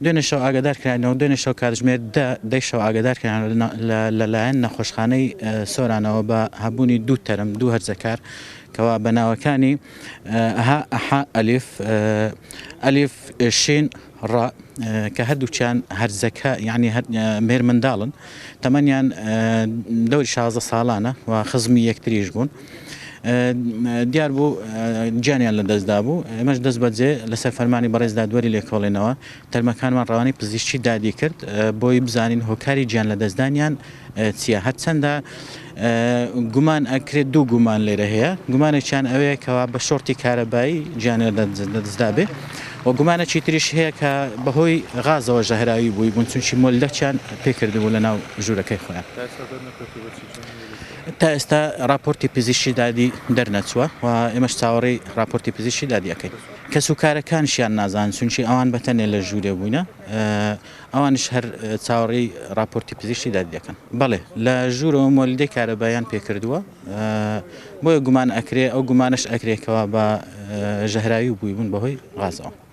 دوێنێ شەو ئاگادارکرانەوە دوێنێ شەو کاتژمێر دەی شەو ئاگادارکران لەلایەن نەخۆشخانەی سۆرانەوە بە هەبوونی دوو تەرم دوو هەرزەکار کەوا بەناوەکانی ئەها ئەلیف شین ڕ کە هەردووچیان هەرزەکە یعنی مێر منداڵن تەمەنیان دەوری 16 ساڵانە و خزمی یەکتریش بوون. دیار بوو گیانیان لە دەستدا بوو ئێمەش دەست بەجێ لەسەر فەرمانی بەڕێز دادوەری لێکۆڵێنەوە تەرمەکانمان ڕەوانی پزیشکی دادی کرد بۆی بزانین هۆکاری گیان لە دەستدانیان چییە هەرچەندە گومان ئەکرێت دوو گومان لێرە هەیە گومانێکیان ئەوەیە کەوا بە شۆرتی کارەبایی گیان لە دەستدا بێ و گومانێکی تریش هەیە کە بەهۆی غازەوە ژەهراوی بووی بوون چونکی مۆلدەچیان پێکردبوو لە ناو ژوورەکەی خۆیان. تا ئێستا راپۆرتی پزیشکی دادی دەرنەچووە و ئێمەش چاوەڕێی راپۆرتی پزیشکی دادی ئەەکەین کەس و کارەکانشیان نازان چونکی ئەوان بەتەنێ لە ژوورێ بووینە ئەوانش هەر چاوەڕێی راپۆرتی پزیشکی دادی دەکەن. بەڵێ لە ژوورەوە مۆلدەی کارەباییان پێکردووە بۆیە گومان ئەکرێ ئەو گومانش ئەکرێکەوە بە ژەهراوی بووی بوون بەهۆی غازەوە.